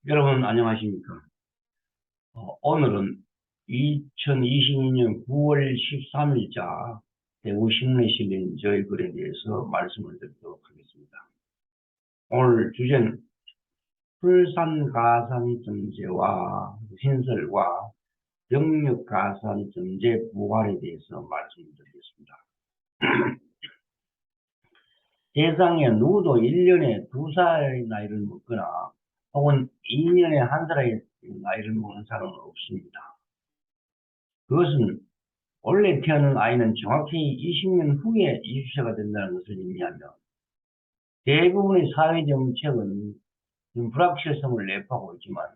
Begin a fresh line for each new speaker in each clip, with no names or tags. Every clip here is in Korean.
여러분 안녕하십니까? 오늘은 2022년 9월 13일자 대구신문에 실린 저희 글에 대해서 말씀을 드리도록 하겠습니다. 오늘 주제는 풀산가산점제와 신설과 병력가산점제 부활에 대해서 말씀을 드리겠습니다. 세상에 누구도 1년에 2살의 나이를 먹거나 혹은 2년에 1살의 나이를 먹는 사람은 없습니다. 그것은 원래 태어난 아이는 정확히 20년 후에 20세가 된다는 것을 의미하며 대부분의 사회정책은 불확실성을 내포하고 있지만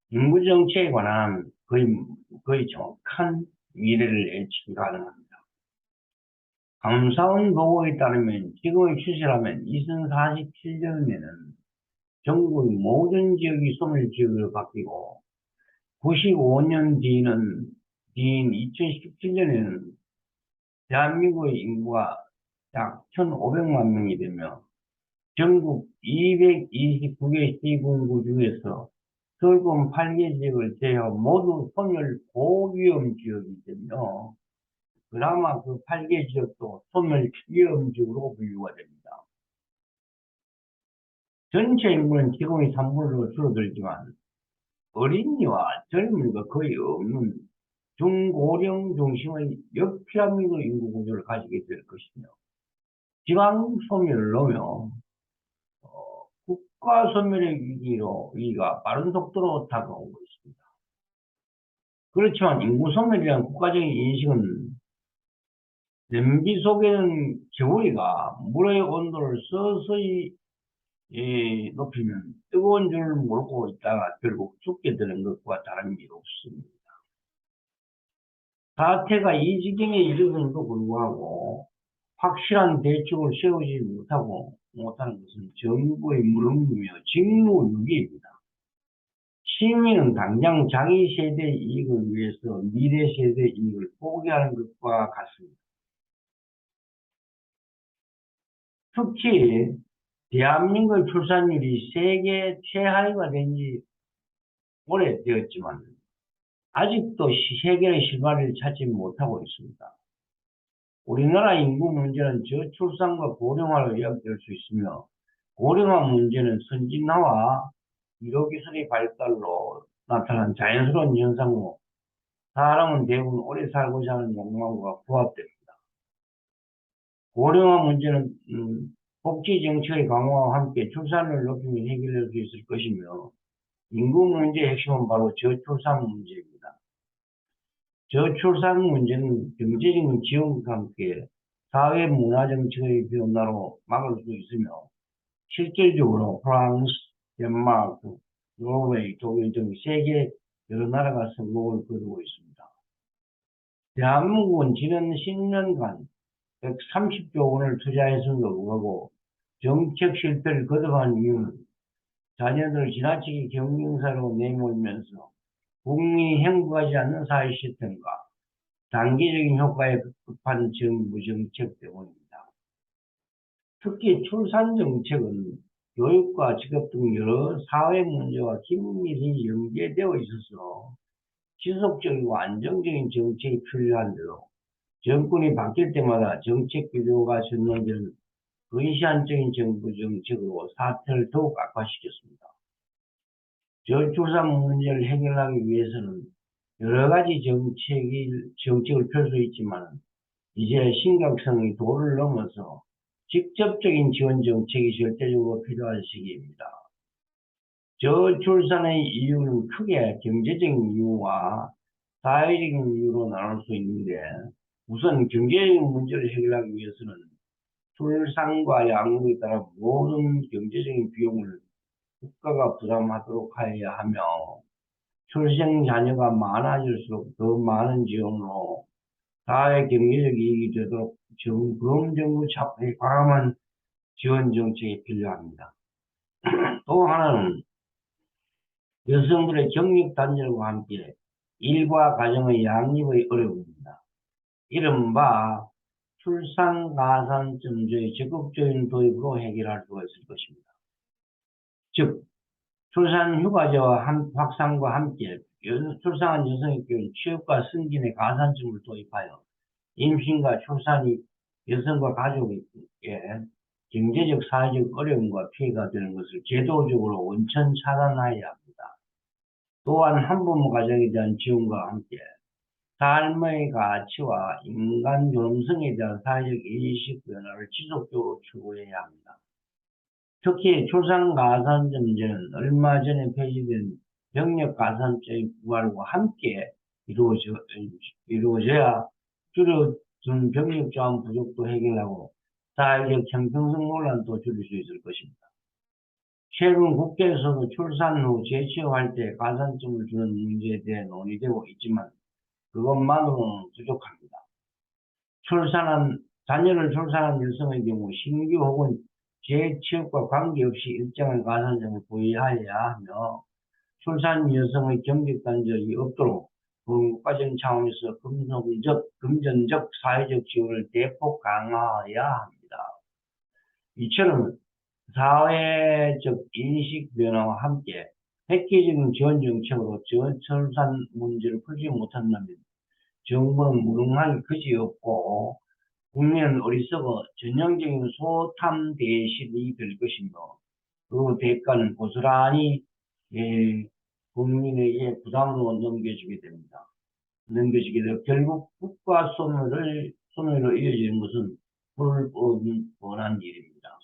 인구정책에 관한 거의 정확한 미래를 예측이 가능합니다. 감사원 보고에 따르면 지금의 추세라면 2047년에는 전국의 모든 지역이 소멸지역으로 바뀌고 95년 뒤인 2017년에는 대한민국의 인구가 약 1,500만 명이 되며 전국 229개 시군구 중에서 서울권 8개 지역을 제외하고 모두 소멸 고위험 지역이 되며 그나마 그 8개 지역도 소멸 위험 지역으로 분류가 됩니다. 전체 인구는 지금의 3분으로 줄어들지만 어린이와 젊은이가 거의 없는 중고령 중심의 역피라미드 인구 구조를 가지게 될 것이며 지방 소멸을 넣으며 국가 소멸의 위기가 빠른 속도로 다가오고 있습니다. 그렇지만 인구 소멸이란 국가적인 인식은 냄비 속에는 개구리가 물의 온도를 서서히 높이면 뜨거운 줄을 모르고 있다가 결국 죽게 되는 것과 다름이 없습니다. 사태가 이 지경에 이르는데도 불구하고 확실한 대책을 세우지 못하는 것은 정부의 무능이며 직무유기입니다. 시민은 당장 자기 세대의 이익을 위해서 미래 세대의 이익을 포기하는 것과 같습니다. 특히 대한민국의 출산율이 세계 최하위가 된 지 오래되었지만 아직도 세계의 실마리를 찾지 못하고 있습니다. 우리나라 인구 문제는 저출산과 고령화로 요약될 수 있으며 고령화 문제는 선진화와 의료기술의 발달로 나타난 자연스러운 현상으로 사람은 대부분 오래 살고자 하는 욕망과 부합됩니다. 고령화 문제는 복지정책의 강화와 함께 출산을 높이면 해결될 수 있을 것이며 인구 문제의 핵심은 바로 저출산 문제입니다. 저출산 문제는 경제적인 지원과 함께 사회 문화정책의 변화로 막을 수 있으며 실질적으로 프랑스, 덴마크, 노르웨이, 독일 등 세계 여러 나라가 성공을 거두고 있습니다. 대한민국은 지난 10년간 130조 원을 투자했음에도 불구하고 정책 실패를 거듭한 이유는 자녀들을 지나치게 경영사로 내몰면서 국민이 행복하지 않는 사회 시스템과 단기적인 효과에 급급한 정부 정책 때문입니다. 특히 출산 정책은 교육과 직업 등 여러 사회 문제와 긴밀히 연계되어 있어서 지속적이고 안정적인 정책이 필요한데도 정권이 바뀔 때마다 정책 기조가 전환되는 근시안적인 정부 정책으로 사태를 더욱 악화시켰습니다. 저출산 문제를 해결하기 위해서는 여러 가지 정책을 펼 수 있지만 이제 심각성이 도를 넘어서 직접적인 지원 정책이 절대적으로 필요한 시기입니다. 저출산의 이유는 크게 경제적인 이유와 사회적인 이유로 나눌 수 있는데 우선 경제적인 문제를 해결하기 위해서는 출산과 양육에 따라 모든 경제적인 비용을 국가가 부담하도록 해야 하며 출생 자녀가 많아질수록 더 많은 지원으로 사회 경제적 이익이 되도록 범정부 차원의 과감한 지원 정책이 필요합니다. 또 하나는 여성들의 경력 단절과 함께 일과 가정의 양립의 어려움입니다. 이른바 출산가산점제의 적극적인 도입으로 해결할 수가 있을 것입니다. 즉 출산 휴가제와 확산과 함께 출산한 여성의 경우 취업과 승진의 가산점을 도입하여 임신과 출산이 여성과 가족에게 경제적, 사회적 어려움과 피해가 되는 것을 제도적으로 원천 차단하여야 합니다. 또한 한부모 가정에 대한 지원과 함께 삶의 가치와 인간 존엄성에 대한 사회적 인식 변화를 지속적으로 추구해야 합니다. 특히 출산가산점제는 얼마 전에 폐지된 병력가산점의 부활과 함께 이루어져야 줄어든 병력자원 부족도 해결하고 사회적 형평성 논란도 줄일 수 있을 것입니다. 최근 국회에서도 출산 후 재취업할 때 가산점을 주는 문제에 대해 논의되고 있지만 그것만으로는 부족합니다. 자녀를 출산한 여성의 경우 신규 혹은 재취업과 관계없이 일정한 가산점을 부여하여야 하며 출산 여성의 경직단절이 없도록 국가적인 차원에서 금전적, 사회적 지원을 대폭 강화해야 합니다. 이처럼 사회적 인식 변화와 함께 획기적인 지원 정책으로 저출산 문제를 풀지 못한다면 정부는 무능하기 그지없고 국민은 어리석어 전형적인 소탐 대실이 될 것이며 그 대가는 고스란히 국민에게 부담으로 넘겨지게 되어 결국 국가 소멸로 이어지는 것은 불뻔한 일입니다.